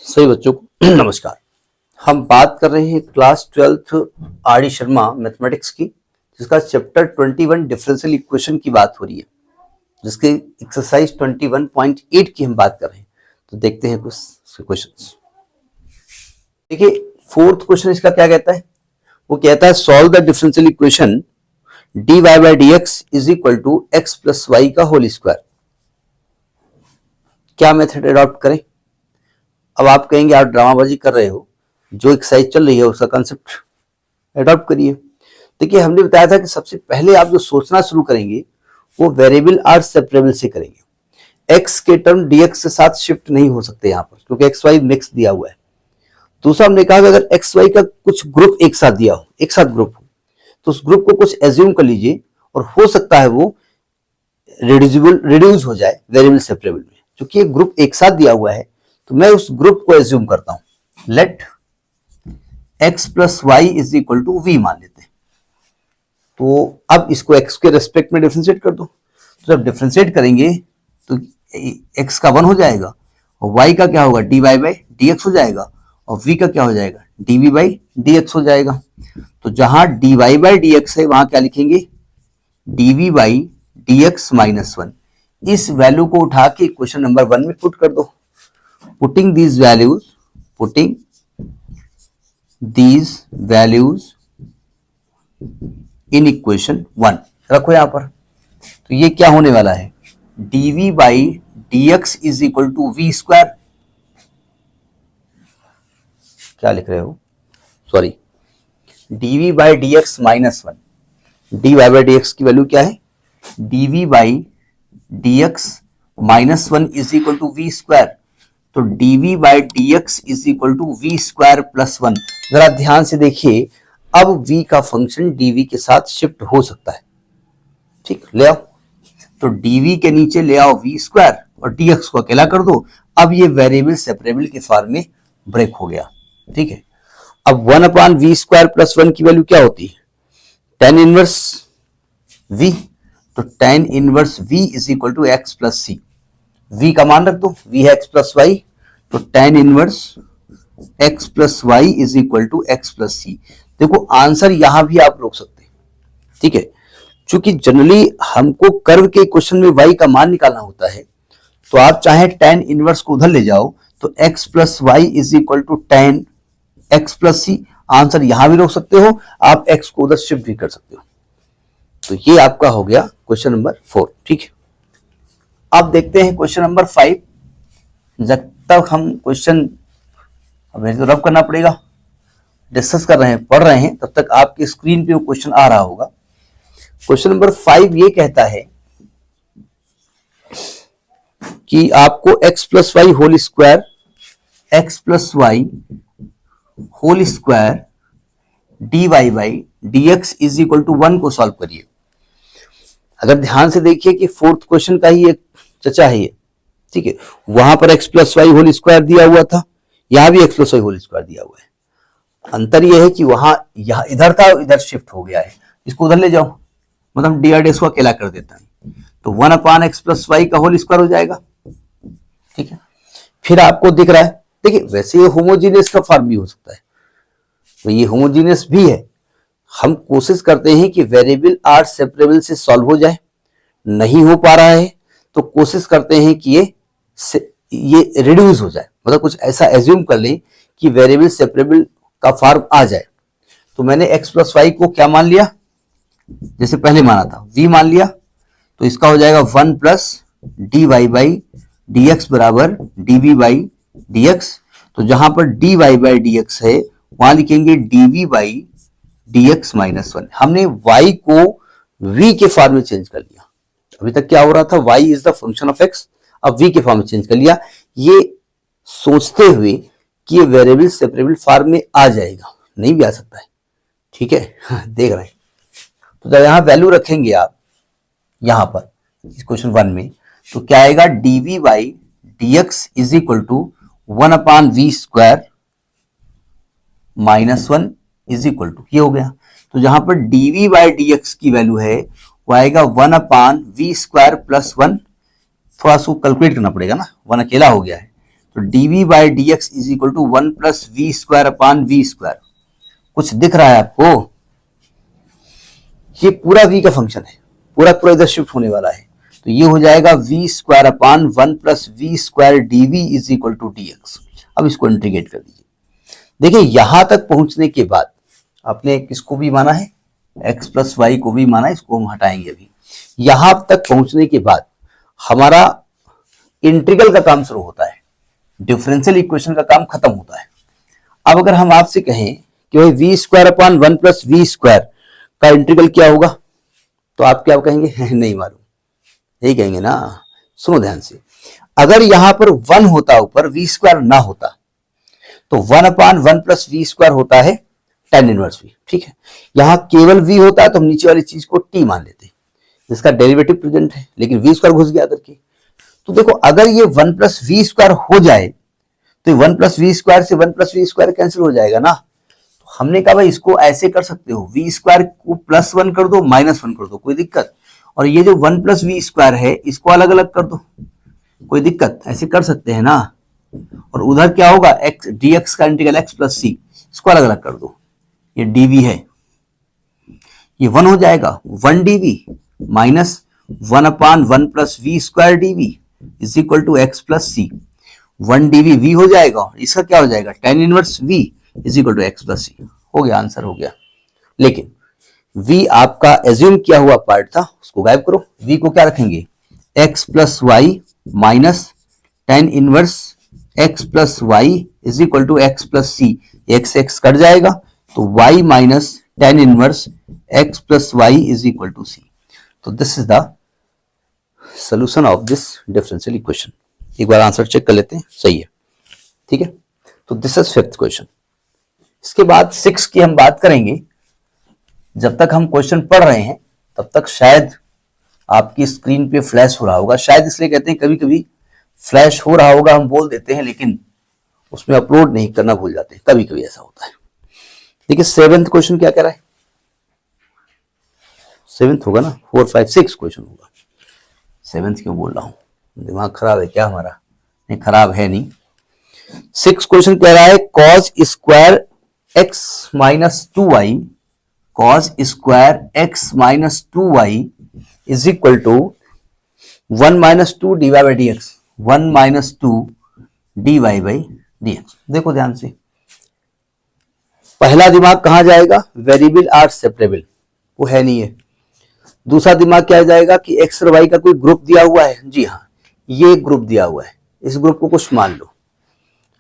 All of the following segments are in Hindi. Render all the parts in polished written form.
सभी बच्चों को नमस्कार। हम बात कर रहे हैं class 12th R D Sharma mathematics की, जिसका चैप्टर 21 डिफरेंशियल इक्वेशन की बात हो रही है, जिसके एक्सरसाइज 21.8 की हम बात कर रहे हैं। तो देखते हैं कुछ क्वेश्चंस। देखिए, फोर्थ क्वेश्चन इसका क्या कहता है? वो कहता है solve the differential equation dy by dx is equal to x plus Y का होल स्क्वायर। क्या मेथड अडॉप्ट करें? अब आप कहेंगे आप ड्रामाबाजी कर रहे हो, जो एक्सरसाइज चल रही है उसका कंसेप्ट अडॉप्ट करिए। देखिए, हमने बताया था कि सबसे पहले आप जो सोचना शुरू करेंगे वो वेरिएबल आर सेपरेबल से करेंगे। एक्स के टर्म dx के साथ शिफ्ट नहीं हो सकते यहाँ पर, क्योंकि एक्स वाई मिक्स दिया हुआ है। दूसरा, हमने कहा कि अगर एक्स वाई का कुछ ग्रुप एक साथ दिया हो, एक साथ ग्रुप हो, तो उस ग्रुप को कुछ एज्यूम कर लीजिए और हो सकता है वो रिड्यूस हो जाए वेरिएबल सेपरेबल में। क्योंकि ये ग्रुप एक साथ दिया हुआ है तो मैं उस ग्रुप को एज्यूम करता हूं। Let x plus Y is equal to V मान लेते हैं। तो अब इसको x के रेस्पेक्ट में डिफरेंशिएट कर दो। तो जब डिफरेंशिएट करेंगे तो x का 1 हो जाएगा और y का क्या होगा, dy बाई dx हो जाएगा, और v का क्या हो जाएगा, dv बाई dx हो जाएगा। तो जहां dy बाई dx है वहां क्या लिखेंगे, dv बाई dx माइनस 1। इस वैल्यू को उठा के क्वेश्चन नंबर 1 में पुट कर दो। putting these values in equation 1 रखो यहां पर। तो ये क्या होने वाला है, dv by dx is equal to V square. क्या लिख रहे हो, sorry, dv by dx minus 1। dy by dx की वैल्यू क्या है, dv by dx minus 1 is equal to V square. तो dv by dx is equal to V square plus 1। जरा ध्यान से देखिए, अब v का फंक्शन dv के साथ शिफ्ट हो सकता है। ठीक, ले आओ। तो dv के नीचे ले आओ वी स्क्वायर और dx को अकेला कर दो। अब ये वेरिएबल सेपरेबल के फॉर्म में ब्रेक हो गया। ठीक है, अब 1 अपॉन वी स्क्वायर प्लस 1 की वैल्यू क्या होती है, tan इनवर्स v। तो tan inverse v is equal to x plus C. v का मान रख दो, v है x प्लस वाई, तो tan inverse x plus Y is equal to x plus c. देखो, आंसर यहां भी आप रोक सकते हैं। ठीक है, क्योंकि जनरली हमको कर्व के क्वेश्चन में y का मान निकालना होता है, तो आप चाहे tan इनवर्स को उधर ले जाओ तो x plus Y is equal to tan X plus C. Answer यहां भी रोक सकते हो, आप x को उधर शिफ्ट भी कर सकते हो। तो ये आपका हो गया क्वेश्चन नंबर 4। ठीक है, अब देखते हैं क्वेश्चन नंबर 5। जब तक हम क्वेश्चन, अब तो रब करना पड़ेगा, डिस्कस कर रहे हैं, पढ़ रहे हैं, तब तक आपकी स्क्रीन पे वो क्वेश्चन आ रहा होगा। क्वेश्चन नंबर 5 ये कहता है कि आपको x plus Y whole square, X plus Y whole square dy by dx is equal to 1 को सॉल्व करिए। अगर ध्यान से देखिए कि फोर्थ क्वेश्चन का ही एक चचा है ये। ठीक है, वहां पर x plus Y whole square दिया हुआ था, यहां भी x plus Y whole square दिया हुआ है। अंतर यह है कि वहां यहां इधर था, इधर शिफ्ट हो गया है। इसको उधर ले जाओ, मतलब डी आर को अकेला कर देता है, तो 1 अपॉन एक्स प्लस वाई का होल स्क्वायर हो जाएगा। ठीक है, फिर आपको दिख रहा है, देखिए वैसे ये होमोजीनियस का फॉर्म भी हो सकता है, तो ये होमोजीनियस भी है। हम कोशिश करते हैं कि वेरिएबल आर सेपरेबल से सॉल्व हो जाए, नहीं हो पा रहा है तो कोशिश करते हैं कि ये रिड्यूस हो जाए, मतलब कुछ ऐसा एज्यूम कर लें कि वेरिएबल सेपरेबल का फॉर्म आ जाए। तो मैंने x प्लस वाई को क्या मान लिया, जैसे पहले माना था v मान लिया, तो इसका हो जाएगा 1 plus D Y by D X बराबर dv बाई dx। तो जहां पर dy बाई dx है वहां लिखेंगे dv बाई dx माइनस 1। हमने y को v के फॉर्म में चेंज कर लिया। अभी तक क्या हो रहा था, y is the function of x, अब v के फॉर्म में चेंज कर लिया, ये सोचते हुए कि ये वेरिएबल सेपरेबल फॉर्म में आ जाएगा, नहीं भी आ सकता है। ठीक है, देख रहे हैं। तो जब यहां वैल्यू रखेंगे आप यहां पर इस क्वेश्चन 1 में, तो क्या आएगा, dv by dx is equal to 1 upon V square minus 1 is equal to, ये हो गया। तो जहां पर dv बाई dx की वैल्यू है वो आएगा 1 अपॉन वी स्क्वायर प्लस 1। थोड़ा सा कैलकुलेट करना पड़ेगा ना, 1 अकेला हो गया है, तो dv by dx is equal to 1 plus V square upon V square. कुछ दिख रहा है आपको? ये पूरा v का फंक्शन है, पूरा पूरा इधर शिफ्ट होने वाला है, तो ये हो जाएगा V square upon 1 plus V square dv is equal to dx। अब इसको इंटीग्रेट कर दीजिए। देखिए यहां तक पहुंचने के बाद आपने किसको भी माना है, x प्लस वाई को भी माना है, इसको हम हटाएंगे अभी। यहां तक पहुंचने के बाद हमारा इंटीग्रल का काम शुरू होता है, डिफरेंशियल इक्वेशन का काम खत्म होता है। अब अगर हम आपसे कहें कि भाई V square upon 1 plus V square का इंटीग्रल क्या होगा, तो आप क्या कहेंगे? नहीं मालूम, यही कहेंगे ना। सुनो ध्यान से, अगर यहां पर 1 होता ऊपर, वी स्क्वायर ना होता, तो 1 अपान 1 प्लस वी स्क्वायर होता है tan इनवर्स वी, ठीक है। यहां केवल v होता है तो हम नीचे वाली चीज को t मान लेते हैं, जिसका डेरिवेटिव प्रेजेंट है, लेकिन वी स्क्वायर घुस गया करके। तो देखो अगर ये 1 प्लस वी स्क्वायर हो जाए तो 1 प्लस वी स्क्वायर से 1 प्लस वी स्क्वायर कैंसिल हो जाएगा ना। तो हमने कहा भाई इसको ऐसे कर सकते हो, वी स्क्वायर को +1 कर दो, -1 कर दो, कोई दिक्कत। और ये जो 1 प्लस वी स्क्वायर है इसको अलग अलग कर दो, कोई दिक्कत, ऐसे कर सकते हैं ना। और उधर क्या होगा, x dx का इंटीग्रल x प्लस सी, इसको अलग अलग कर दो, ये dv है, ये 1 हो जाएगा, 1 dv minus 1 upon 1 plus V square dv is equal to x plus C. 1 dv v हो जाएगा, इसका क्या हो जाएगा, tan inverse v is equal to x plus c. हो गया, आंसर हो गया। लेकिन v आपका एज्यूम किया हुआ पार्ट था, उसको गायब करो। v को क्या रखेंगे, x plus y minus tan inverse x plus Y is equal to x plus c. x x कट जाएगा तो y minus tan inverse x plus Y is equal to c. तो this is the solution of this differential equation. एक बार आंसर चेक कर लेते हैं, सही है, ठीक है। तो दिस इज 5th क्वेश्चन। इसके बाद 6 की हम बात करेंगे। जब तक हम क्वेश्चन पढ़ रहे हैं तब तक शायद आपकी स्क्रीन पे फ्लैश हो रहा होगा, शायद इसलिए कहते हैं कभी कभी फ्लैश हो रहा होगा, हम बोल देते हैं लेकिन उसमें अपलोड नहीं करना भूल जाते, कभी कभी ऐसा होता है। देखिए 7th क्वेश्चन क्या कह रहा है, 7th होगा ना, 4 5 6 क्वेश्चन होगा, 7th क्यों बोल रहा हूं, दिमाग खराब है क्या हमारा? नहीं खराब है नहीं। 6 क्वेश्चन कह रहा है cos square x minus 2y, cos square x minus 2y is equal to 1 minus 2 dy by D X, 1 minus 2 dy by D X. देखो ध्यान से, पहला दिमाग कहां जाएगा, वेरिएबल आर सेपरेबल, वो है नहीं है। दूसरा दिमाग क्या जाएगा कि एक्स और वाई का कोई ग्रुप दिया हुआ है, जी हाँ ये ग्रुप दिया हुआ है, इस ग्रुप को कुछ मान लो।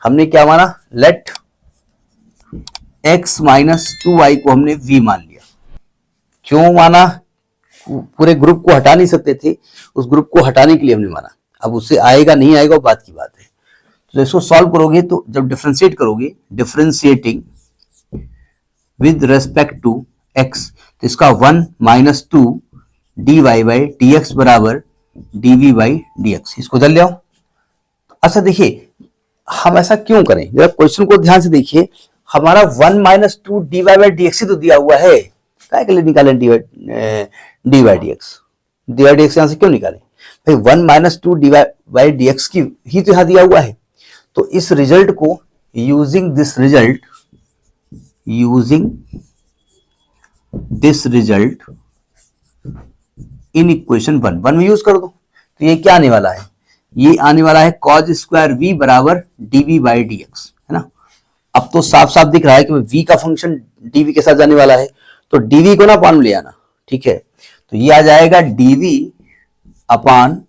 हमने क्या माना, लेट x माइनस 2y को हमने v मान लिया। क्यों माना, पूरे ग्रुप को हटा नहीं सकते थे, उस ग्रुप को हटाने के लिए हमने माना। अब उससे आएगा नहीं आएगा वो बात की बात है। तो इसको सॉल्व करोगे तो जब डिफरेंशिएट करोगे, differentiating with respect to x, तो इसका 1 minus 2 dy by D X बराबर dv बाई डी एक्स, इसको उधर ले आओ। अच्छा देखिए हम ऐसा क्यों करें, जरा क्वेश्चन को ध्यान से देखिए, हमारा 1 minus 2 dy by D x ही तो दिया हुआ है, क्या के लिए निकालें dy by D x, dy by D x यहां से क्यों निकालें भाई, 1 minus 2 dy by D x की ही तो यहां दिया हुआ है। तो इस रिजल्ट को using this result in equation 1 में यूज कर दो। तो ये क्या आने वाला है, ये आने वाला है cos स्क्वायर v बराबर dv बाई डी एक्स, है ना। अब तो साफ साफ दिख रहा है कि v का फंक्शन dv के साथ जाने वाला है, तो dv को ना अपान ले आना, ठीक है। तो ये आ जाएगा dv upon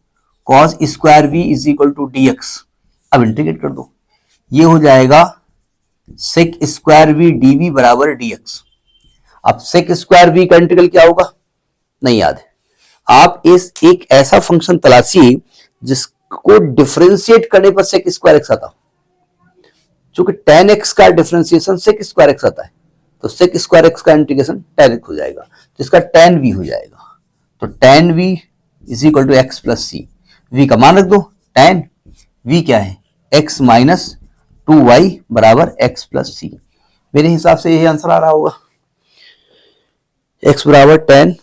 cos square v is equal to dx। अब इंटीग्रेट कर दो, ये हो जाएगा sec स्क्वायर v dv बराबर dx। अब sec स्क्वायर v का इंटीग्रल क्या होगा, नहीं याद है। आप इस एक ऐसा फंक्शन तलाशिए जिसको डिफरेंशिएट करने पर sec स्क्वायर x आता, चूंकि tan x का डिफरेंशिएशन sec स्क्वायर x आता है, तो sec स्क्वायर x का इंटीग्रेशन tan x हो जाएगा, तो इसका tan v हो जाएगा। तो tan v is equal to x plus C, v का मान रख दो, tan v क्या है, x माइनस 2y बराबर x प्लस सी। मेरे हिसाब से यही आंसर आ रहा होगा, x बराबर tan,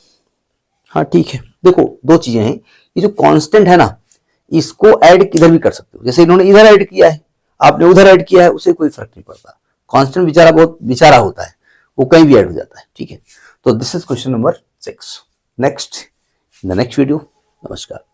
हाँ ठीक है। देखो दो चीजें हैं, ये जो कांस्टेंट है ना, इसको ऐड किधर भी कर सकते हो, जैसे इन्होंने इधर ऐड किया है आपने उधर ऐड किया है उसे कोई फर्क नहीं पड़ता। कांस्टेंट बेचारा बहुत बेचारा होता है, वो कहीं भी ऐड हो जाता है, ठीक है। तो this is question number 6। Next in the next video. नमस्कार।